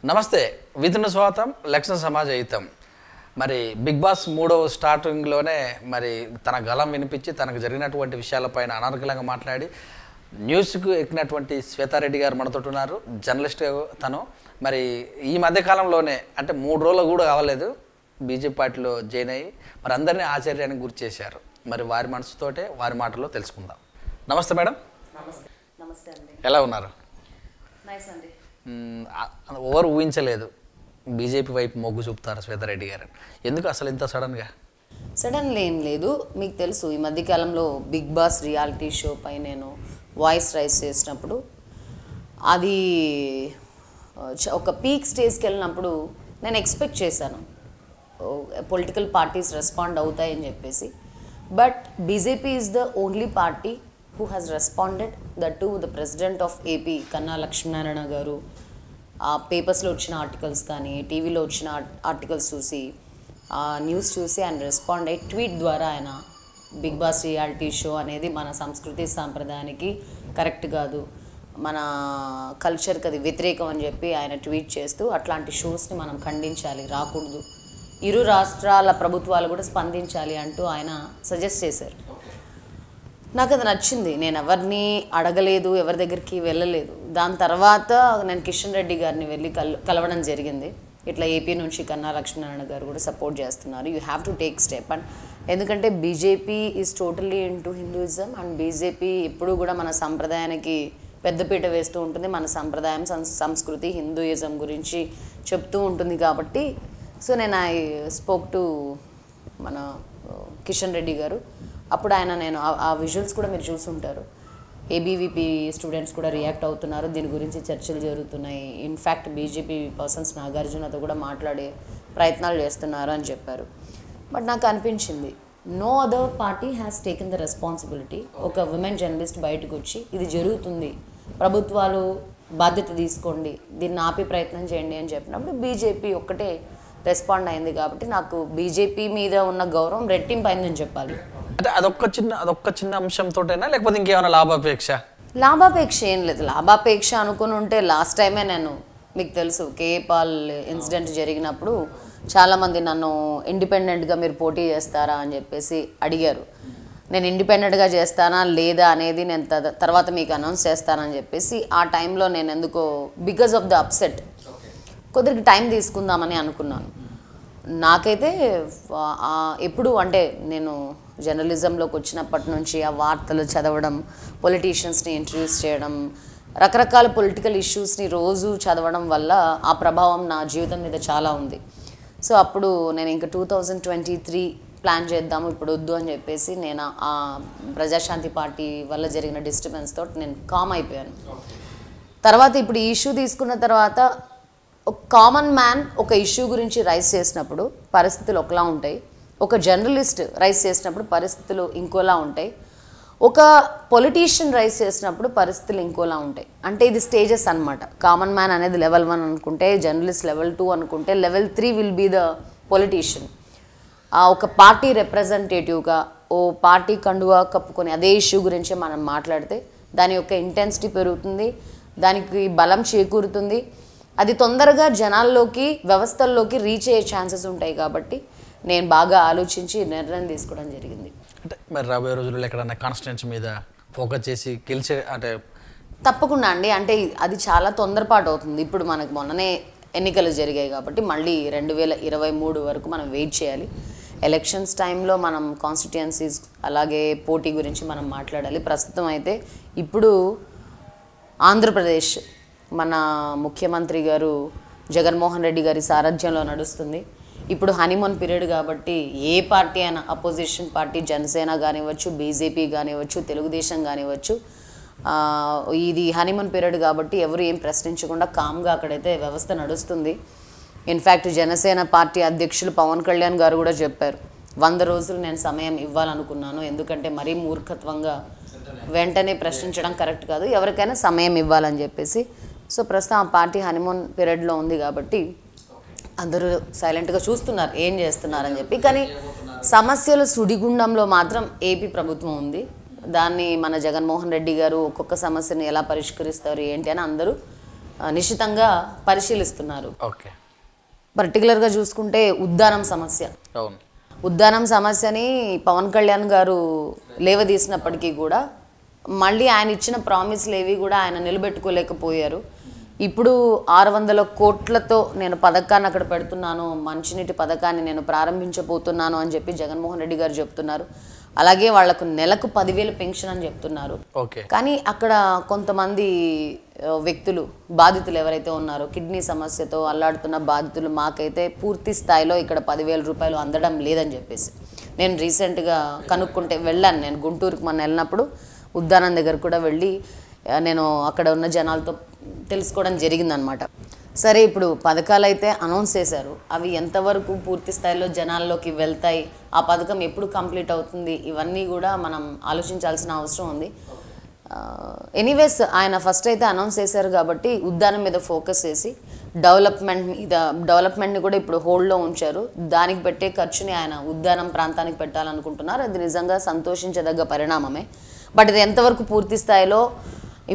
నమస్తే విధున స్వాగతం లక్షణ సమాజ హితం మరి బిగ్ బాస్ మూడవ స్టార్టింగ్లోనే మరి తన గలం వినిపించి తనకు జరిగినటువంటి విషయాలపైన అనర్గళంగా మాట్లాడి న్యూస్కు ఎక్కినటువంటి శ్వేతారెడ్డి గారు మనతో ఉన్నారు. జర్నలిస్ట్ తను మరి ఈ మధ్యకాలంలోనే అంటే 3 రోజులు కూడా కావలేదు బీజేపీ పార్టీలో జాయిన్ అయ్యి మరి అందరినీ ఆశ్చర్యానికి గురి చేశారు. మరి వారి మనసుతోటే వారి మాటల్లో తెలుసుకుందాం. నమస్తే మేడం. నమస్తే అండి. ఎలా ఉన్నారు? నైస్ అండి. ఎవరు ఊహించలేదు బీజేపీ వైపు మొగ్గు చూపుతారు శ్వేతారెడ్డి గారు. ఎందుకు అసలు ఇంత సడన్గా? సడన్లీ ఏం లేదు. మీకు తెలుసు ఈ మధ్యకాలంలో బిగ్ బాస్ రియాలిటీ షో పై నేను వాయిస్ రైజ్ చేసినప్పుడు అది ఒక పీక్ స్టేజ్కి వెళ్ళినప్పుడు నేను ఎక్స్పెక్ట్ చేశాను పొలిటికల్ పార్టీస్ రెస్పాండ్ అవుతాయని చెప్పేసి. But BJP is the only party who has responded, that to the president of AP కన్నా లక్ష్మీనారాయణ గారు ఆ పేపర్స్లో వచ్చిన ఆర్టికల్స్ కానీ టీవీలో వచ్చిన ఆర్టికల్స్ చూసి ఆ న్యూస్ చూసి ఆయన రెస్పాండ్ అయ్యి ట్వీట్ ద్వారా ఆయన బిగ్ బాస్ రియాలిటీ షో అనేది మన సంస్కృతి సాంప్రదాయానికి కరెక్ట్ కాదు, మన కల్చర్కి అది వ్యతిరేకం అని చెప్పి ఆయన ట్వీట్ చేస్తూ అట్లాంటి షోస్ని మనం ఖండించాలి, రాకూడదు, ఇరు రాష్ట్రాల ప్రభుత్వాలు కూడా స్పందించాలి అంటూ ఆయన సజెస్ట్ చేశారు. నాకు అది నచ్చింది. నేను ఎవరిని అడగలేదు, ఎవరి దగ్గరికి వెళ్ళలేదు. దాని తర్వాత నేను కిషన్ రెడ్డి గారిని వెళ్ళి కలవడం జరిగింది. ఇట్లా ఏపీ నుంచి కన్నా లక్ష్మీనారాయణ గారు కూడా సపోర్ట్ చేస్తున్నారు, you have to take step and ఎందుకంటే BJP is totally into Hinduism and BJP ఎప్పుడు కూడా మన సంప్రదాయానికి పెద్దపీట వేస్తూ ఉంటుంది, మన సంప్రదాయం సంస్కృతి హిందూయిజం గురించి చెప్తూ ఉంటుంది. కాబట్టి సో నేను ఐ స్పోక్ టు మన కిషన్ రెడ్డి గారు. అప్పుడు ఆయన నేను ఆ విజువల్స్ కూడా మీరు చూసుంటారు. ఏబీవీపీ స్టూడెంట్స్ కూడా రియాక్ట్ అవుతున్నారు, దీని గురించి చర్చలు జరుగుతున్నాయి, ఇన్ఫ్యాక్ట్ బీజేపీ పర్సన్స్ నాగార్జునతో కూడా మాట్లాడే ప్రయత్నాలు చేస్తున్నారు అని చెప్పారు. బట్ నాకు అనిపించింది no other party has taken the responsibility. ఒక విమెన్ జర్నలిస్ట్ బయటకు వచ్చి ఇది జరుగుతుంది, ప్రభుత్వాలు బాధ్యత తీసుకోండి, దీన్ని ఆపే ప్రయత్నం చేయండి అని చెప్పినప్పుడు బీజేపీ ఒక్కటే రెస్పాండ్ అయింది. కాబట్టి నాకు బీజేపీ మీద ఉన్న గౌరవం రెట్టింపు అయిందని చెప్పాలి. అంటే అదొక్క చిన్న అంశంతోటేనా లేకపోతే ఇంకేమైనా లాభాపేక్ష? లాభాపేక్ష ఏం లేదు. లాభాపేక్ష అనుకుని ఉంటే లాస్ట్ టైమే నేను మీకు తెలుసు కేఏ పాల్ ఇన్సిడెంట్ జరిగినప్పుడు చాలామంది నన్ను ఇండిపెండెంట్గా మీరు పోటీ చేస్తారా అని చెప్పేసి అడిగారు. నేను ఇండిపెండెంట్గా చేస్తానా లేదా అనేది నేను తర్వాత మీకు అనౌన్స్ చేస్తానని చెప్పేసి ఆ టైంలో నేను ఎందుకో బికాజ్ ఆఫ్ ద అప్సెట్ కొద్దిగా టైం తీసుకుందామని అనుకున్నాను. నాకైతే ఎప్పుడు అంటే నేను జర్నలిజంలోకి వచ్చినప్పటి నుంచి ఆ వార్తలు చదవడం, పొలిటీషియన్స్ని ఇంట్రడ్యూస్ చేయడం, రకరకాల పొలిటికల్ ఇష్యూస్ని రోజు చదవడం వల్ల ఆ ప్రభావం నా జీవితం మీద చాలా ఉంది. సో అప్పుడు నేను ఇంకా 2023 ప్లాన్ చేద్దాము, ఇప్పుడు వద్దు అని చెప్పేసి నేను ఆ ప్రజాశాంతి పార్టీ వల్ల జరిగిన డిస్టర్బెన్స్ తోటి నేను కామ్ అయిపోయాను. తర్వాత ఇప్పుడు ఈ ఇష్యూ తీసుకున్న తర్వాత ఒక కామన్ మ్యాన్ ఒక ఇష్యూ గురించి రైజ్ చేసినప్పుడు పరిస్థితులు ఒకలా ఉంటాయి, ఒక జర్నలిస్ట్ రైజ్ చేసినప్పుడు పరిస్థితులు ఇంకోలా ఉంటాయి, ఒక పొలిటీషియన్ రైజ్ చేసినప్పుడు పరిస్థితులు ఇంకోలా ఉంటాయి. అంటే ఇది స్టేజెస్ అనమాట. కామన్ మ్యాన్ అనేది లెవెల్ 1 అనుకుంటే, జర్నలిస్ట్ లెవెల్ 2 అనుకుంటే, level 3 will be the politician. ఒక పార్టీ రిప్రజెంటేటివ్గా ఓ పార్టీ కండువా కప్పుకొని అదే ఇష్యూ గురించి మనం మాట్లాడితే దాని యొక్క ఇంటెన్సిటీ పెరుగుతుంది, దానికి బలం చేకూరుతుంది, అది తొందరగా జనాల్లోకి వ్యవస్థల్లోకి రీచ్ అయ్యే ఛాన్సెస్ ఉంటాయి. కాబట్టి నేను బాగా ఆలోచించి నిర్ణయం తీసుకోవడం జరిగింది. అంటే మరి రాబోయే రోజుల్లో ఎక్కడన్నా కాన్స్టిట్యున్సీ మీద ఫోకస్ చేసి గెలిచే అంటే తప్పకుండా అండి. అంటే అది చాలా తొందరపాటు అవుతుంది. ఇప్పుడు మనకు మొన్ననే ఎన్నికలు జరిగాయి కాబట్టి మళ్ళీ 2023 వరకు మనం వెయిట్ చేయాలి. ఎలక్షన్స్ టైంలో మనం కాన్స్టిట్యుయెన్సీస్ అలాగే పోటీ గురించి మనం మాట్లాడాలి. ప్రస్తుతం అయితే ఇప్పుడు ఆంధ్రప్రదేశ్ మన ముఖ్యమంత్రి గారు జగన్మోహన్ రెడ్డి గారి సారథ్యంలో నడుస్తుంది. ఇప్పుడు హనీమూన్ పీరియడ్ కాబట్టి ఏ పార్టీ అయినా opposition party Janasena కానివ్వచ్చు, BJP కానివ్వచ్చు, Telugu Desam కానివ్వచ్చు, ఇది హనీమూన్ పీరియడ్ కాబట్టి ఎవరు ఏం ప్రశ్నించకుండా కామ్గా అక్కడైతే వ్యవస్థ నడుస్తుంది. ఇన్ఫ్యాక్ట్ జనసేన పార్టీ అధ్యక్షులు పవన్ కళ్యాణ్ గారు కూడా చెప్పారు 100 రోజులు నేను సమయం ఇవ్వాలనుకున్నాను, ఎందుకంటే మరీ మూర్ఖత్వంగా వెంటనే ప్రశ్నించడం కరెక్ట్ కాదు, ఎవరికైనా సమయం ఇవ్వాలని చెప్పేసి. సో ప్రస్తుతం ఆ పార్టీ హనీమూన్ పీరియడ్లో ఉంది కాబట్టి అందరూ సైలెంట్గా చూస్తున్నారు ఏం చేస్తున్నారని చెప్పి. కానీ సమస్యల సుడిగుండంలో మాత్రం ఏపీ ప్రభుత్వం ఉంది. దాన్ని మన జగన్మోహన్ రెడ్డి గారు ఒక్కొక్క సమస్యను ఎలా పరిష్కరిస్తారు ఏంటి అని అందరూ నిశితంగా పరిశీలిస్తున్నారు. ఓకే. పర్టికులర్గా చూసుకుంటే ఉద్దానం సమస్య, అవును, ఉద్దానం సమస్యని పవన్ కళ్యాణ్ గారు లేవదీసినప్పటికీ కూడా మళ్ళీ ఆయన ఇచ్చిన ప్రామిస్లు ఏవి కూడా ఆయన నిలబెట్టుకోలేకపోయారు. ఇప్పుడు 600 కోట్లతో నేను పథకాన్ని అక్కడ పెడుతున్నాను, మంచినీటి పథకాన్ని నేను ప్రారంభించబోతున్నాను అని చెప్పి జగన్మోహన్ రెడ్డి గారు చెప్తున్నారు. అలాగే వాళ్లకు నెలకు 10,000 పెన్షన్ అని చెప్తున్నారు. కానీ అక్కడ కొంతమంది వ్యక్తులు, బాధితులు ఎవరైతే ఉన్నారో, కిడ్నీ సమస్యతో అల్లాడుతున్న బాధితులు, మాకైతే పూర్తి స్థాయిలో ఇక్కడ 10,000 రూపాయలు అందడం లేదని చెప్పేసి నేను రీసెంట్గా కనుక్కుంటే వెళ్ళాను. నేను గుంటూరుకి మొన్న వెళ్ళినప్పుడు ఉద్దానం దగ్గర కూడా వెళ్ళి నేను అక్కడ ఉన్న జనాలతో తెలుసుకోవడం జరిగిందనమాట. సరే, ఇప్పుడు పథకాలు అయితే అనౌన్స్ చేశారు, అవి ఎంతవరకు పూర్తి స్థాయిలో జనాల్లోకి వెళ్తాయి, ఆ పథకం ఎప్పుడు కంప్లీట్ అవుతుంది, ఇవన్నీ కూడా మనం ఆలోచించాల్సిన అవసరం ఉంది. ఎనీవేస్ ఆయన ఫస్ట్ అయితే అనౌన్స్ చేశారు కాబట్టి ఉద్దానం మీద ఫోకస్ చేసి డెవలప్మెంట్ని కూడా ఇప్పుడు హోల్డ్లో ఉంచారు. దానికి పెట్టే ఖర్చుని ఆయన ఉద్దానం ప్రాంతానికి పెట్టాలనుకుంటున్నారు. అది నిజంగా సంతోషించదగ్గ పరిణామమే. బట్ ఇది ఎంతవరకు పూర్తి స్థాయిలో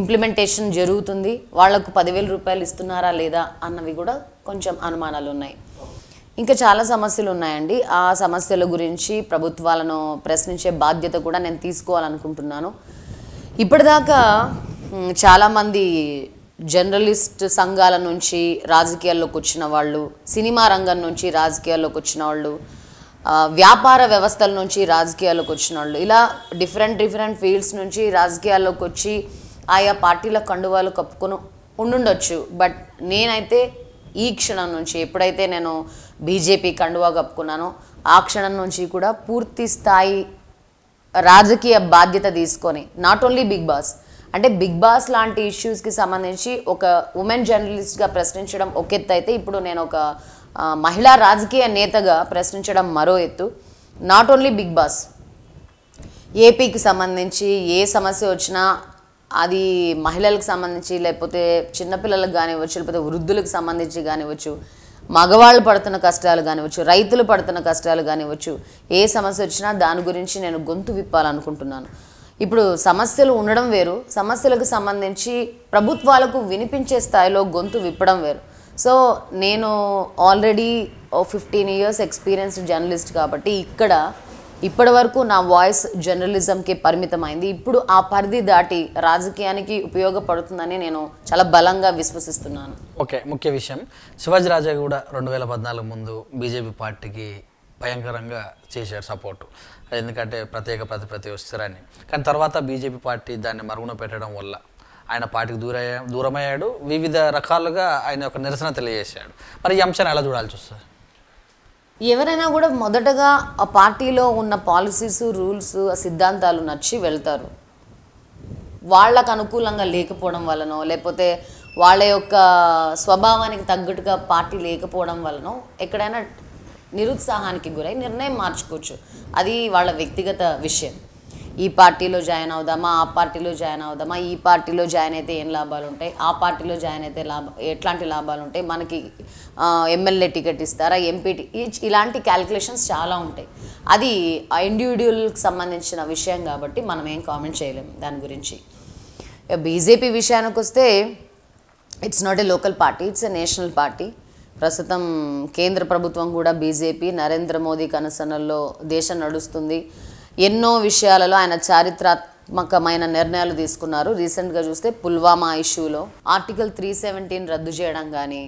ఇంప్లిమెంటేషన్ జరుగుతుంది, వాళ్లకు 10,000 రూపాయలు ఇస్తున్నారా లేదా అన్నవి కూడా కొంచెం అనుమానాలు ఉన్నాయి. ఇంకా చాలా సమస్యలు ఉన్నాయండి. ఆ సమస్యల గురించి ప్రభుత్వాలను ప్రశ్నించే బాధ్యత కూడా నేను తీసుకోవాలనుకుంటున్నాను. ఇప్పటిదాకా చాలామంది జర్నలిస్ట్ సంఘాల నుంచి రాజకీయాల్లోకి వచ్చిన వాళ్ళు, సినిమా రంగం నుంచి రాజకీయాల్లోకి వచ్చిన వాళ్ళు, వ్యాపార వ్యవస్థల నుంచి రాజకీయాల్లోకి వచ్చిన వాళ్ళు, ఇలా డిఫరెంట్ ఫీల్డ్స్ నుంచి రాజకీయాల్లోకి వచ్చి ఆయా పార్టీల కండువాలు కప్పుకొని ఉండుండొచ్చు. బట్ నేనైతే ఈ క్షణం నుంచి, ఎప్పుడైతే నేను బీజేపీ కండువా కప్పుకున్నానో ఆ క్షణం నుంచి కూడా పూర్తి స్థాయి రాజకీయ బాధ్యత తీసుకొని, నాట్ ఓన్లీ బిగ్ బాస్, అంటే బిగ్ బాస్ లాంటి ఇష్యూస్కి సంబంధించి ఒక ఉమెన్ జర్నలిస్ట్గా ప్రశ్నించడం ఒక ఎత్తు అయితే, ఇప్పుడు నేను ఒక మహిళా రాజకీయ నేతగా ప్రశ్నించడం మరో ఎత్తు. నాట్ ఓన్లీ బిగ్ బాస్, ఏపీకి సంబంధించి ఏ సమస్య వచ్చినా అది మహిళలకు సంబంధించి, లేకపోతే చిన్నపిల్లలకు కానివ్వచ్చు, లేకపోతే వృద్ధులకు సంబంధించి కానివ్వచ్చు, మగవాళ్ళు పడుతున్న కష్టాలు కానివ్వచ్చు, రైతులు పడుతున్న కష్టాలు కానివ్వచ్చు, ఏ సమస్య వచ్చినా దాని గురించి నేను గొంతు విప్పాలనుకుంటున్నాను. ఇప్పుడు సమస్యలు ఉండడం వేరు, సమస్యలకు సంబంధించి ప్రభుత్వాలకు వినిపించే స్థాయిలో గొంతు విప్పడం వేరు. సో నేను ఆల్రెడీ 15 years ఎక్స్పీరియన్స్డ్ జర్నలిస్ట్ కాబట్టి ఇప్పటి వరకు నా వాయిస్ జర్నలిజంకి పరిమితమైంది. ఇప్పుడు ఆ పరిధి దాటి రాజకీయానికి ఉపయోగపడుతుందని నేను చాలా బలంగా విశ్వసిస్తున్నాను. ఓకే, ముఖ్య విషయం, శివాజీ రాజా కూడా 2014 ముందు బీజేపీ పార్టీకి భయంకరంగా చేశారు సపోర్టు, ఎందుకంటే ప్రత్యేక ప్రతిపత్తి వస్తారని. కానీ తర్వాత బీజేపీ పార్టీ దాన్ని మరుగున పెట్టడం వల్ల ఆయన పార్టీకి దూరమయ్యాడు. వివిధ రకాలుగా ఆయన యొక్క నిరసన తెలియజేశాడు. మరి ఈ అంశాన్ని ఎలా చూడాల్సి వస్తుంది? ఎవరైనా కూడా మొదటగా ఆ పార్టీలో ఉన్న పాలసీస్, రూల్స్, సిద్ధాంతాలు నచ్చి వెళ్తారు. వాళ్ళకు అనుకూలంగా లేకపోవడం వలనో, లేకపోతే వాళ్ళ యొక్క స్వభావానికి తగ్గట్టుగా పార్టీ లేకపోవడం వలనో ఎక్కడైనా నిరుత్సాహానికి గురై నిర్ణయం మార్చుకోవచ్చు. అది వాళ్ళ వ్యక్తిగత విషయం. ఈ పార్టీలో జాయిన్ అవుదామా, ఆ పార్టీలో జాయిన్ అవుదామా, ఈ పార్టీలో జాయిన్ అయితే ఏం లాభాలు ఉంటాయి, ఆ పార్టీలో జాయిన్ అయితే ఎట్లాంటి లాభాలు ఉంటాయి, మనకి ఎమ్మెల్యే టికెట్ ఇస్తారా, ఎంపీ, ఇలాంటి క్యాలిక్యులేషన్స్ చాలా ఉంటాయి. అది ఆ ఇండివిజువల్కి సంబంధించిన విషయం కాబట్టి మనం ఏం కామెంట్ చేయలేము దాని గురించి. బీజేపీ విషయానికి వస్తే it's not a local party, it's a national party. ప్రస్తుతం కేంద్ర ప్రభుత్వం కూడా బీజేపీ, నరేంద్ర మోదీ కనుసన్నల్లో దేశం నడుస్తుంది. ఎన్నో విషయాలలో ఆయన చారిత్రాత్మకమైన నిర్ణయాలు తీసుకున్నారు. రీసెంట్గా చూస్తే పుల్వామా ఇష్యూలో ఆర్టికల్ 317 రద్దు చేయడం కానీ,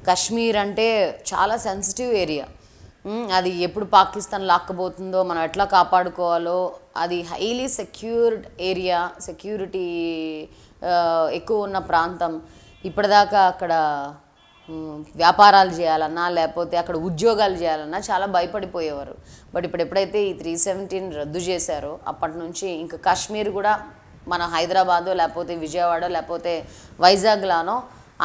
కశ్మీర్ అంటే చాలా సెన్సిటివ్ ఏరియా, అది ఎప్పుడు పాకిస్తాన్ లాక్కబోతుందో మనం ఎట్లా కాపాడుకోవాలో, అది హైలీ సెక్యూర్డ్ ఏరియా, సెక్యూరిటీ ఎక్కువ ఉన్న ప్రాంతం. ఇప్పటిదాకా అక్కడ వ్యాపారాలు చేయాలన్నా, లేకపోతే అక్కడ ఉద్యోగాలు చేయాలన్నా చాలా భయపడిపోయేవారు. బట్ ఇప్పుడు ఎప్పుడైతే ఈ 317 రద్దు చేశారో అప్పటి నుంచి ఇంకా కాశ్మీర్ కూడా మన హైదరాబాదో, లేకపోతే విజయవాడ, లేకపోతే వైజాగ్లానో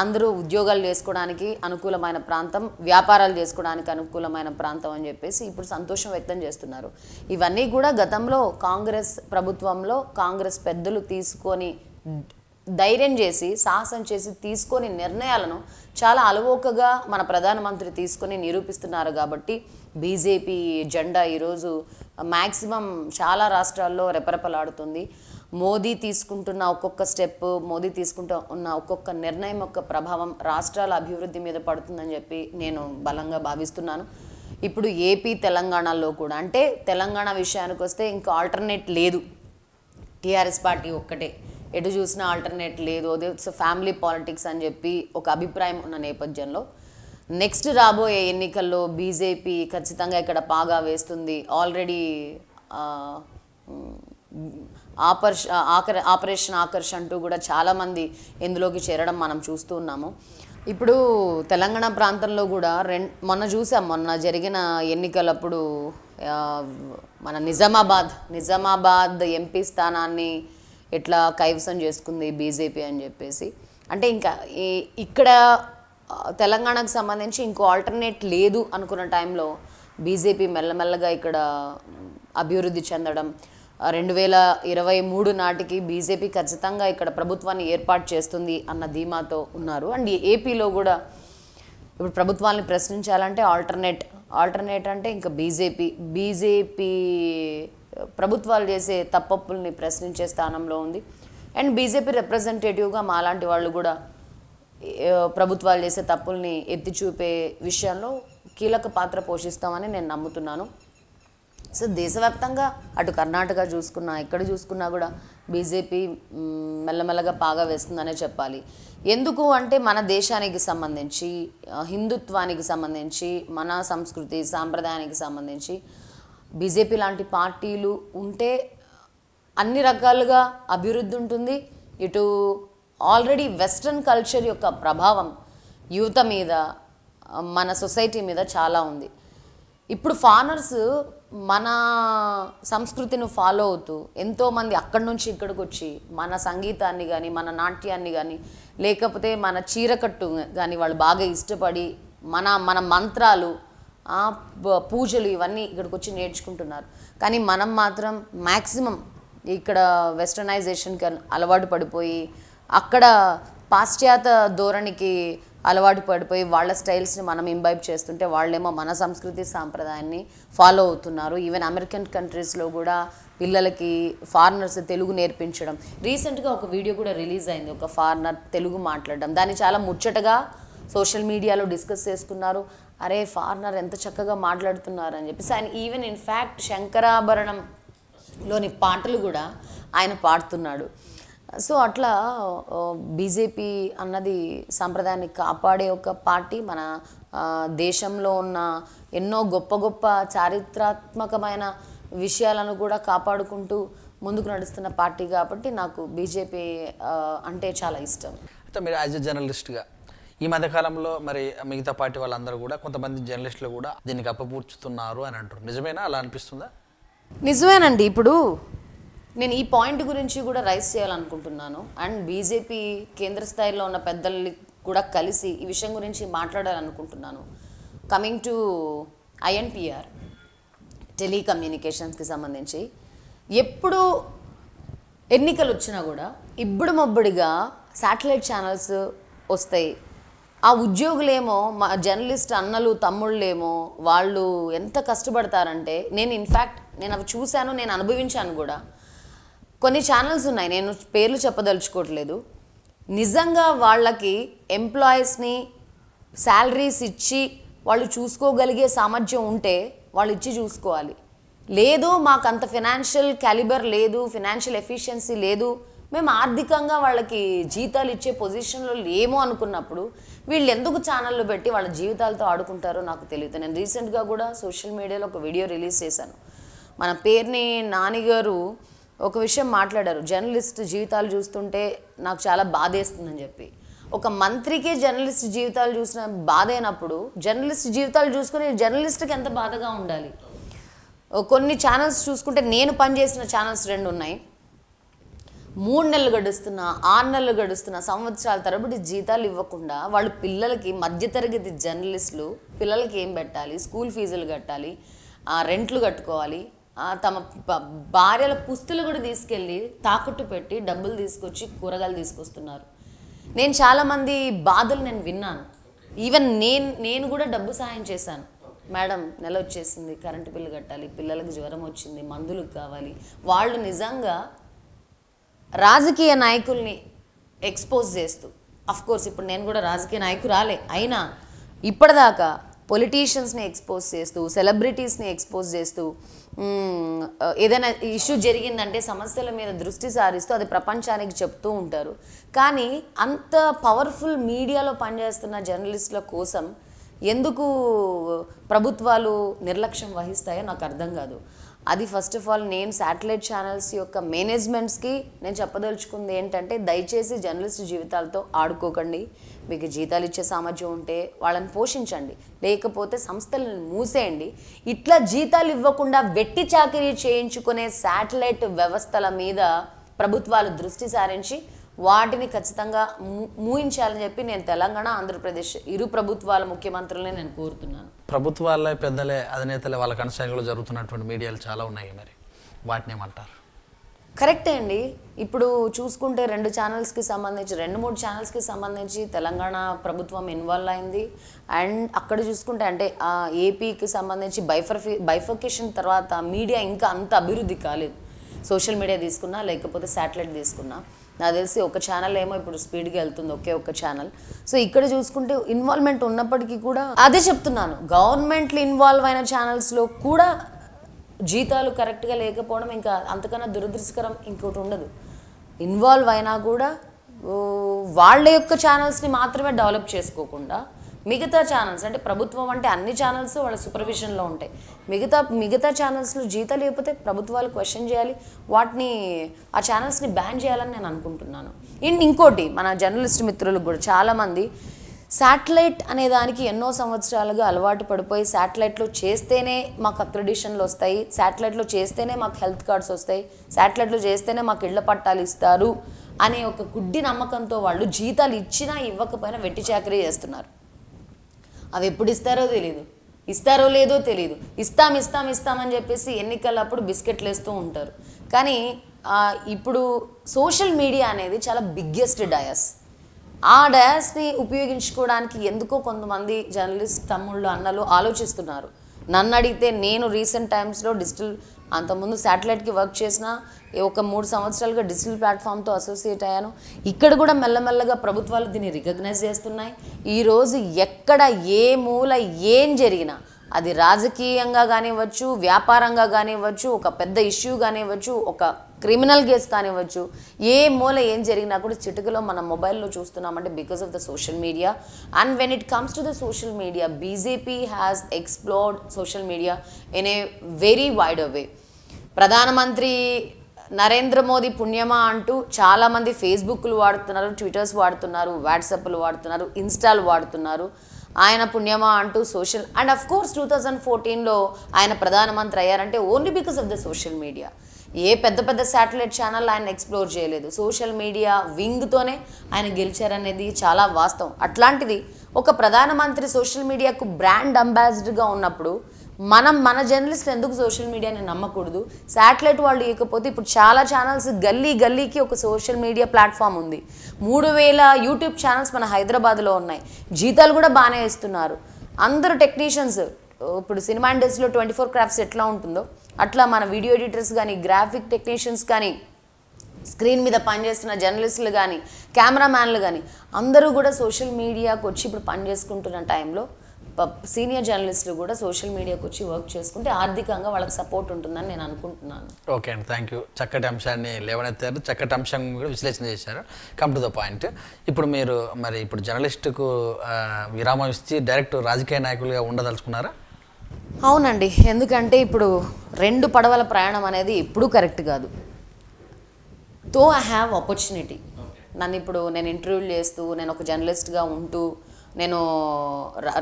అందరూ ఉద్యోగాలు చేసుకోవడానికి అనుకూలమైన ప్రాంతం, వ్యాపారాలు చేసుకోవడానికి అనుకూలమైన ప్రాంతం అని చెప్పేసి ఇప్పుడు సంతోషం వ్యక్తం చేస్తున్నారు. ఇవన్నీ కూడా గతంలో కాంగ్రెస్ ప్రభుత్వంలో కాంగ్రెస్ పెద్దలు తీసుకొని ధైర్యం చేసి, సాహసం చేసి తీసుకొని నిర్ణయాలను చాలా అలవోకగా మన ప్రధానమంత్రి తీసుకొని నిరూపిస్తున్నారు. కాబట్టి బీజేపీ జెండా ఈరోజు మ్యాక్సిమం చాలా రాష్ట్రాల్లో రెపరెపలాడుతుంది. మోదీ తీసుకుంటున్న ఒక్కొక్క స్టెప్, మోదీ తీసుకుంటూ ఉన్న ఒక్కొక్క నిర్ణయం యొక్క ప్రభావం రాష్ట్రాల అభివృద్ధి మీద పడుతుందని చెప్పి నేను బలంగా భావిస్తున్నాను. ఇప్పుడు ఏపీ తెలంగాణలో కూడా, అంటే తెలంగాణ విషయానికి వస్తే ఇంకా ఆల్టర్నేట్ లేదు, టీఆర్ఎస్ పార్టీ ఒక్కటే, ఎటు చూసినా ఆల్టర్నేట్ లేదు, అదే ఫ్యామిలీ పాలిటిక్స్ అని చెప్పి ఒక అభిప్రాయం ఉన్న నేపథ్యంలో నెక్స్ట్ రాబోయే ఎన్నికల్లో బీజేపీ ఖచ్చితంగా ఇక్కడ పాగా వేస్తుంది. ఆల్రెడీ ఆపరేషన్ ఆకర్ష్ అంటూ కూడా చాలామంది ఇందులోకి చేరడం మనం చూస్తూ ఉన్నాము. ఇప్పుడు తెలంగాణ ప్రాంతంలో కూడా మొన్న చూసాం, మొన్న జరిగిన ఎన్నికలప్పుడు మన నిజామాబాద్ ఎంపీ స్థానాన్ని ఎట్లా కైవసం చేసుకుంది బీజేపీ అని చెప్పేసి. అంటే ఇంకా ఇక్కడ తెలంగాణకు సంబంధించి ఇంకో ఆల్టర్నేట్ లేదు అనుకున్న టైంలో బీజేపీ మెల్లమెల్లగా ఇక్కడ అభివృద్ధి చెందడం, 2023 నాటికి బీజేపీ ఖచ్చితంగా ఇక్కడ ప్రభుత్వాన్ని ఏర్పాటు చేస్తుంది అన్న ధీమాతో ఉన్నారు. అండ్ ఏపీలో కూడా ఇప్పుడు ప్రభుత్వాన్ని ప్రశ్నించాలంటే ఆల్టర్నేట్ అంటే ఇంకా బీజేపీ ప్రభుత్వాలు చేసే తప్పప్పుల్ని ప్రశ్నించే స్థానంలో ఉంది. అండ్ బీజేపీ రిప్రజెంటేటివ్గా మాలాంటి వాళ్ళు కూడా ప్రభుత్వాలు చేసే తప్పుల్ని ఎత్తి చూపే విషయంలో కీలక పాత్ర పోషిస్తామని నేను నమ్ముతున్నాను. సో దేశవ్యాప్తంగా అటు కర్ణాటక చూసుకున్నా, ఎక్కడ చూసుకున్నా కూడా బీజేపీ మెల్లమెల్లగా పాగా వేస్తుందనే చెప్పాలి. ఎందుకు అంటే మన దేశానికి సంబంధించి, హిందుత్వానికి సంబంధించి, మన సంస్కృతి సాంప్రదాయానికి సంబంధించి బీజేపీ లాంటి పార్టీలు ఉంటే అన్ని రకాలుగా అభివృద్ధి ఉంటుంది. ఇటు ఆల్రెడీ వెస్ట్రన్ కల్చర్ యొక్క ప్రభావం యువత మీద, మన సొసైటీ మీద చాలా ఉంది. ఇప్పుడు ఫారినర్స్ మన సంస్కృతిని ఫాలో అవుతూ ఎంతోమంది అక్కడి నుంచి ఇక్కడికి వచ్చి మన సంగీతాన్ని కానీ, మన నాట్యాన్ని కానీ, లేకపోతే మన చీరకట్టు కానీ వాళ్ళు బాగా ఇష్టపడి మన మంత్రాలు, పూజలు ఇవన్నీ ఇక్కడికి వచ్చి నేర్చుకుంటున్నారు. కానీ మనం మాత్రం మ్యాక్సిమం ఇక్కడ వెస్టర్నైజేషన్కి అలవాటు పడిపోయి, అక్కడ పాశ్చాత్య ధోరణికి అలవాటు పడిపోయి వాళ్ళ స్టైల్స్ని మనం ఇంబైబ్ చేస్తుంటే వాళ్ళేమో మన సంస్కృతి సాంప్రదాయాన్ని ఫాలో అవుతున్నారు. ఈవెన్ అమెరికన్ కంట్రీస్లో కూడా పిల్లలకి ఫారినర్స్ తెలుగు నేర్పించడం. రీసెంట్గా ఒక వీడియో కూడా రిలీజ్ అయింది, ఒక ఫారినర్ తెలుగు మాట్లాడడం. దాన్ని చాలా ముచ్చటగా సోషల్ మీడియాలో డిస్కస్ చేసుకున్నారు. అరే ఫారినర్ ఎంత చక్కగా మాట్లాడుతున్నారు అని చెప్పేసి. ఆయన ఈవెన్ ఇన్ఫ్యాక్ట్ శంకరాభరణంలోని పాటలు కూడా ఆయన పాడుతున్నాడు. సో అట్లా బీజేపీ అన్నది సంప్రదాయాన్ని కాపాడే ఒక పార్టీ. మన దేశంలో ఉన్న ఎన్నో గొప్ప గొప్ప చారిత్రాత్మకమైన విషయాలను కూడా కాపాడుకుంటూ ముందుకు నడుస్తున్న పార్టీ కాబట్టి నాకు బీజేపీ అంటే చాలా ఇష్టం. అయితే మీరు యాజ్ ఎ జర్నలిస్ట్గా ఈ మధ్యకాలంలో మరి మిగతా పార్టీ వాళ్ళందరూ కూడా, కొంతమంది జర్నలిస్టులు కూడా దీనికి అప్పపూర్చుతున్నారు అని అంటారు. నిజమేనా? అలా అనిపిస్తుందా? నిజమేనండి. ఇప్పుడు నేను ఈ పాయింట్ గురించి కూడా రైజ్ చేయాలనుకుంటున్నాను. అండ్ బీజేపీ కేంద్ర స్థాయిలో ఉన్న పెద్దల్ని కూడా కలిసి ఈ విషయం గురించి మాట్లాడాలనుకుంటున్నాను. కమింగ్ టు INPR, టెలికమ్యూనికేషన్స్కి సంబంధించి ఎప్పుడు ఎన్నికలు వచ్చినా కూడా ఇబ్బడి మొబ్బడిగా శాటిలైట్ ఛానల్స్ వస్తాయి. ఆ ఉద్యోగులేమో, మా జర్నలిస్ట్ అన్నలు తమ్ముళ్ళేమో వాళ్ళు ఎంత కష్టపడతారంటే, నేను అవి చూశాను, నేను అనుభవించాను కూడా. కొన్ని ఛానల్స్ ఉన్నాయి, నేను పేర్లు చెప్పదలుచుకోవట్లేదు. నిజంగా వాళ్ళకి ఎంప్లాయీస్ని శాలరీస్ ఇచ్చి వాళ్ళు చూసుకోగలిగే సామర్థ్యం ఉంటే వాళ్ళు ఇచ్చి చూసుకోవాలి. లేదు మాకు అంత ఫినాన్షియల్ క్యాలిబర్ లేదు, ఫినాన్షియల్ ఎఫిషియన్సీ లేదు, మేము ఆర్థికంగా వాళ్ళకి జీతాలు ఇచ్చే పొజిషన్లో లేము అనుకున్నప్పుడు వీళ్ళు ఎందుకు ఛానళ్ళు పెట్టి వాళ్ళ జీవితాలతో ఆడుకుంటారో నాకు తెలియదు. నేను రీసెంట్గా కూడా సోషల్ మీడియాలో ఒక వీడియో రిలీజ్ చేశాను. మన పేరుని నానిగారు ఒక విషయం మాట్లాడారు, జర్నలిస్ట్ జీవితాలు చూస్తుంటే నాకు చాలా బాధేస్తుందని చెప్పి. ఒక మంత్రికే జర్నలిస్ట్ జీవితాలు చూసిన బాధ అయినప్పుడు జర్నలిస్ట్ జీవితాలు చూసుకుని జర్నలిస్ట్కి ఎంత బాధగా ఉండాలి. కొన్ని ఛానల్స్ చూసుకుంటే, నేను పనిచేసిన ఛానల్స్ 2 ఉన్నాయి. 3 నెలలు గడుస్తున్నా, 6 నెలలు గడుస్తున్నా, సంవత్సరాల తరబడి జీతాలు ఇవ్వకుండా వాళ్ళు పిల్లలకి, మధ్యతరగతి జర్నలిస్టులు పిల్లలకి ఏం పెట్టాలి, స్కూల్ ఫీజులు కట్టాలి, రెంట్లు కట్టుకోవాలి, తమ భార్యల పుస్తులు కూడా తీసుకెళ్ళి తాకట్టు పెట్టి డబ్బులు తీసుకొచ్చి కూరగాయలు తీసుకొస్తున్నారు. నేను చాలామంది బాధలు నేను విన్నాను. ఈవెన్ నేను కూడా డబ్బు సాయం చేశాను. మేడం నెల వచ్చేసింది, కరెంటు బిల్లు కట్టాలి, పిల్లలకి జ్వరం వచ్చింది, మందులకు కావాలి. వాళ్ళు నిజంగా రాజకీయ నాయకుల్ని ఎక్స్పోజ్ చేస్తూ, కోర్స్ ఇప్పుడు నేను కూడా రాజకీయ నాయకురాలే అయినా ఇప్పటిదాకా పొలిటీషియన్స్ని ఎక్స్పోజ్ చేస్తూ, సెలబ్రిటీస్ని ఎక్స్పోజ్ చేస్తూ, ఏదైనా ఇష్యూ జరిగిందంటే సమస్యల మీద దృష్టి సారిస్తూ అది ప్రపంచానికి చెప్తూ ఉంటారు. కానీ అంత పవర్ఫుల్ మీడియాలో పనిచేస్తున్న జర్నలిస్టుల కోసం ఎందుకు ప్రభుత్వాలు నిర్లక్ష్యం వహిస్తాయో నాకు అర్థం కాదు. అది ఫస్ట్ ఆఫ్ ఆల్ నేను శాటిలైట్ ఛానల్స్ యొక్క మేనేజ్మెంట్స్కి నేను చెప్పదలుచుకుంది ఏంటంటే, దయచేసి జర్నలిస్ట్ జీవితాలతో ఆడుకోకండి. మీకు జీతాలు ఇచ్చే సామర్థ్యం ఉంటే వాళ్ళని పోషించండి, లేకపోతే సంస్థలను మూసేయండి. ఇట్లా జీతాలు ఇవ్వకుండా వెట్టి చాకిరీ చేయించుకునే శాటిలైట్ వ్యవస్థల మీద ప్రభుత్వాలు దృష్టి సారించి వాటిని ఖచ్చితంగా మూయించాలని చెప్పి నేను తెలంగాణ, ఆంధ్రప్రదేశ్ ఇరు ప్రభుత్వాల ముఖ్యమంత్రులనే నేను కోరుతున్నాను. ప్రభుత్వాలే, పెద్దలే, అధినేతలే వాళ్ళ కన్సైన్లో జరుగుతున్నటువంటి మీడియాలు చాలా ఉన్నాయి, మరి వాటిని ఏమంటారు? కరెక్టే అండి. ఇప్పుడు చూసుకుంటే 2 ఛానల్స్కి సంబంధించి 2-3 ఛానల్స్కి సంబంధించి తెలంగాణ ప్రభుత్వం ఇన్వాల్వ్ అయింది. అండ్ అక్కడ చూసుకుంటే అంటే ఏపీకి సంబంధించి బైఫర్కేషన్ తర్వాత మీడియా ఇంకా అంత అభివృద్ధి కాలేదు. సోషల్ మీడియా తీసుకున్నా లేకపోతే శాటిలైట్ తీసుకున్నా, నాకు తెలిసి ఒక ఛానల్ ఏమో ఇప్పుడు స్పీడ్గా వెళ్తుంది, ఒక్క ఛానల్. సో ఇక్కడ చూసుకుంటే ఇన్వాల్వ్మెంట్ ఉన్నప్పటికీ కూడా అదే చెప్తున్నాను, గవర్నమెంట్లు ఇన్వాల్వ్ అయిన ఛానల్స్లో కూడా జీతాలు కరెక్ట్గా లేకపోవడం ఇంకా అంతకన్నా దురదృష్టకరం ఇంకోటి ఉండదు. ఇన్వాల్వ్ అయినా కూడా వాళ్ళ యొక్క ఛానల్స్ని మాత్రమే డెవలప్ చేసుకోకుండా మిగతా ఛానల్స్, అంటే ప్రభుత్వం అంటే అన్ని ఛానల్స్ వాళ్ళ సూపర్విజన్లో ఉంటాయి. మిగతా ఛానల్స్లో జీతాలు లేకపోతే ప్రభుత్వాలు క్వశ్చన్ చేయాలి, వాటిని ఆ ఛానల్స్ని బ్యాన్ చేయాలని నేను అనుకుంటున్నాను. అండ్ ఇంకోటి, మన జర్నలిస్ట్ మిత్రులకు కూడా చాలామంది శాటిలైట్ అనే దానికి ఎన్నో సంవత్సరాలుగా అలవాటు పడిపోయి శాటిలైట్లో చేస్తేనే మాకు అక్రెడిషన్లు వస్తాయి, శాటిలైట్లో చేస్తేనే మాకు హెల్త్ కార్డ్స్ వస్తాయి, శాటిలైట్లో చేస్తేనే మాకు ఇళ్ల పట్టాలు ఇస్తారు అనే ఒక గుడ్డి నమ్మకంతో వాళ్ళు జీతాలు ఇచ్చినా ఇవ్వకపోయినా వెట్టి చాకరీ చేస్తున్నారు. అవి ఎప్పుడు ఇస్తారో తెలియదు, ఇస్తారో లేదో తెలియదు. ఇస్తామని చెప్పేసి ఎన్నికలప్పుడు బిస్కెట్లు వేస్తూ ఉంటారు. కానీ ఇప్పుడు సోషల్ మీడియా అనేది చాలా బిగ్గెస్ట్ డయాస్. ఆ డయాస్ని ఉపయోగించుకోవడానికి ఎందుకో కొంతమంది జర్నలిస్ట్ తమ్ముళ్ళు, అన్నలు ఆలోచిస్తున్నారు. నన్ను అడిగితే నేను రీసెంట్ టైమ్స్లో డిజిటల్, అంతకుముందు శాటిలైట్కి వర్క్ చేసిన ఒక 3 సంవత్సరాలుగా డిజిటల్ ప్లాట్ఫామ్తో అసోసియేట్ అయ్యాను. ఇక్కడ కూడా మెల్లమెల్లగా ప్రభుత్వాలు దీన్ని రికగ్నైజ్ చేస్తున్నాయి. ఈరోజు ఎక్కడ ఏ మూల ఏం జరిగినా, అది రాజకీయంగా కానివ్వచ్చు, వ్యాపారంగా కానివ్వచ్చు, ఒక పెద్ద ఇష్యూ కానివ్వచ్చు, ఒక క్రిమినల్ కేసు కానివ్వచ్చు, ఏ మూల ఏం జరిగినా కూడా చిటికలో మన మొబైల్లో చూస్తున్నామంటే because of the social media. And when it comes to the social media, BJP has explored social media in a very wide way. ప్రధానమంత్రి నరేంద్ర మోదీ పుణ్యమా అంటూ చాలామంది ఫేస్బుక్లు వాడుతున్నారు, ట్విట్టర్స్ వాడుతున్నారు, వాట్సాప్లు వాడుతున్నారు, ఇన్స్టాలు వాడుతున్నారు. ఆయన పుణ్యమా అంటూ సోషల్, అండ్ అఫ్ కోర్స్ 2014లో ఆయన ప్రధానమంత్రి అయ్యారంటే only because of the social media. ఏ పెద్ద శాటిలైట్ ఛానల్ ఆయన ఎక్స్ప్లోర్ చేయలేదు, సోషల్ మీడియా వింగ్తోనే ఆయన గెలిచారనేది చాలా వాస్తవం. అట్లాంటిది ఒక ప్రధానమంత్రి సోషల్ మీడియాకు బ్రాండ్ అంబాసిడర్గా ఉన్నప్పుడు మన జర్నలిస్టులు ఎందుకు సోషల్ మీడియాని నమ్మకూడదు? శాటిలైట్ వాళ్ళు ఇకపోతే ఇప్పుడు చాలా ఛానల్స్ గల్లీకి ఒక సోషల్ మీడియా ప్లాట్ఫామ్ ఉంది. 3000 యూట్యూబ్ ఛానల్స్ మన హైదరాబాద్లో ఉన్నాయి. జీతాలు కూడా బాగానే ఇస్తున్నారు. అందరూ టెక్నీషియన్స్, ఇప్పుడు సినిమా ఇండస్ట్రీలో 24 క్రాఫ్ట్స్ ఎట్లా ఉంటుందో అట్లా మన వీడియో ఎడిటర్స్ కానీ, గ్రాఫిక్ టెక్నీషియన్స్ కానీ, స్క్రీన్ మీద పనిచేస్తున్న జర్నలిస్టులు కానీ, కెమెరామ్యాన్లు కానీ అందరూ కూడా సోషల్ మీడియాకు వచ్చి ఇప్పుడు పనిచేసుకుంటున్న టైంలో సీనియర్ జర్నలిస్టులు కూడా సోషల్ మీడియాకి వచ్చి వర్క్ చేసుకుంటే ఆర్థికంగా వాళ్ళకి సపోర్ట్ ఉంటుందని నేను అనుకుంటున్నాను. ఓకే అండి, థ్యాంక్ యూ. చక్కటి అంశాన్ని లేవనెత్తారు, చక్కటి అంశం కూడా విశ్లేషణ చేశారు. Come to the point. ఇప్పుడు మీరు ఇప్పుడు జర్నలిస్టుకు విరామం ఇచ్చి డైరెక్ట్ రాజకీయ నాయకులుగా ఉండదలుచుకున్నారా? అవునండి, ఎందుకంటే ఇప్పుడు 2 పడవల ప్రయాణం అనేది ఎప్పుడూ కరెక్ట్ కాదు. తో ఐ హ్యావ్ ఆపర్చునిటీ, నన్ను ఇప్పుడు నేను ఇంటర్వ్యూలు చేస్తూ, నేను ఒక జర్నలిస్ట్గా ఉంటూ, నేను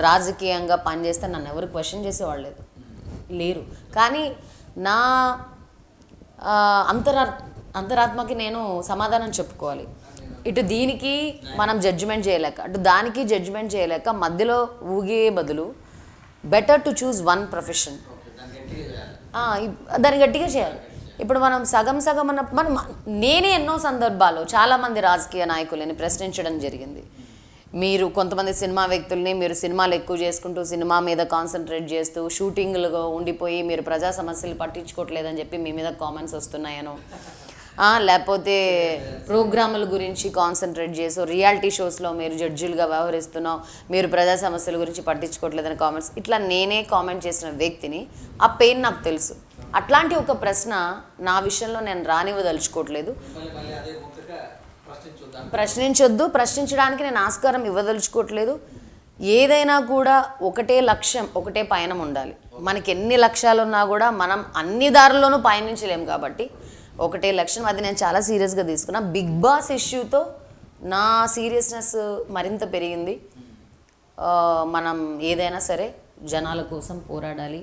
రాజకీయంగా పనిచేస్తే నన్ను ఎవరు క్వశ్చన్ చేసేవాళ్ళు లేరు. కానీ నా అంతరాత్మకి నేను సమాధానం చెప్పుకోవాలి. ఇటు దీనికి మనం జడ్జిమెంట్ చేయలేక, అటు దానికి జడ్జిమెంట్ చేయలేక మధ్యలో ఊగే బదులు better to choose one profession. దాన్ని గట్టిగా చేయాలి. ఇప్పుడు మనం సగం అన్న నేనే ఎన్నో సందర్భాల్లో చాలామంది రాజకీయ నాయకులని ప్రశ్నించడం జరిగింది. మీరు కొంతమంది సినిమా వ్యక్తుల్ని, మీరు సినిమాలు ఎక్కువ చేసుకుంటూ సినిమా మీద కాన్సన్ట్రేట్ చేస్తూ షూటింగ్లుగా ఉండిపోయి మీరు ప్రజా సమస్యలు పట్టించుకోవట్లేదని చెప్పి మీ మీద కామెంట్స్ వస్తున్నాయనో, లేకపోతే ప్రోగ్రాముల గురించి కాన్సన్ట్రేట్ చేసో రియాలిటీ షోస్లో మీరు జడ్జిలుగా వ్యవహరిస్తున్నావు, మీరు ప్రజా సమస్యల గురించి పట్టించుకోవట్లేదని కామెంట్స్, ఇట్లా నేనే కామెంట్ చేసిన వ్యక్తిని. ఆ పెయిన్ నాకు తెలుసు. అట్లాంటి ఒక ప్రశ్న నా విషయంలో నేను రానివ్వదలుచుకోవట్లేదు. ప్రశ్నించడానికి నేను ఆస్కారం ఇవ్వదలుచుకోవట్లేదు. ఏదైనా కూడా ఒకటే లక్ష్యం, ఒకటే పయనం ఉండాలి. మనకి ఎన్ని లక్ష్యాలు ఉన్నా కూడా మనం అన్ని దారుల్లోనూ పయనించలేము కాబట్టి ఒకటే లక్ష్యం. అది నేను చాలా సీరియస్గా తీసుకున్నా. బిగ్ బాస్ ఇష్యూతో నా సీరియస్నెస్ మరింత పెరిగింది. మనం ఏదైనా సరే జనాల కోసం పోరాడాలి,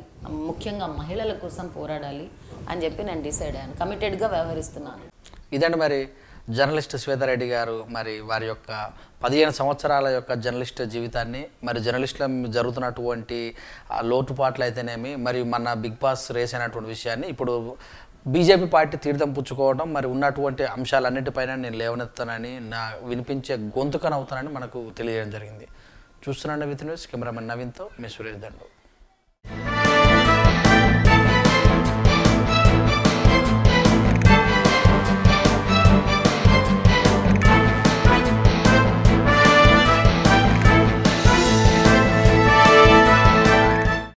ముఖ్యంగా మహిళల కోసం పోరాడాలి అని చెప్పి నేను డిసైడ్ అయ్యాను. కమిటెడ్గా వ్యవహరిస్తున్నాను. ఇదండి మరి జర్నలిస్ట్ శ్వేతారెడ్డి గారు మరి వారి యొక్క 15 సంవత్సరాల యొక్క జర్నలిస్ట్ జీవితాన్ని, మరి జర్నలిస్టుల జరుగుతున్నటువంటి లోటుపాట్లు అయితేనేమి, మరి మన బిగ్ బాస్ రేస్ అయినటువంటి విషయాన్ని ఇప్పుడు బీజేపీ పార్టీ తీర్థం పుచ్చుకోవడం, మరి ఉన్నటువంటి అంశాలన్నిటిపైన నేను లేవనెత్తానని, నా వినిపించే గొంతుకనవుతానని మనకు తెలియజేయడం జరిగింది. చూస్తున్నాండి with news. Cameraman నవీన్తో me Suresh Dandu.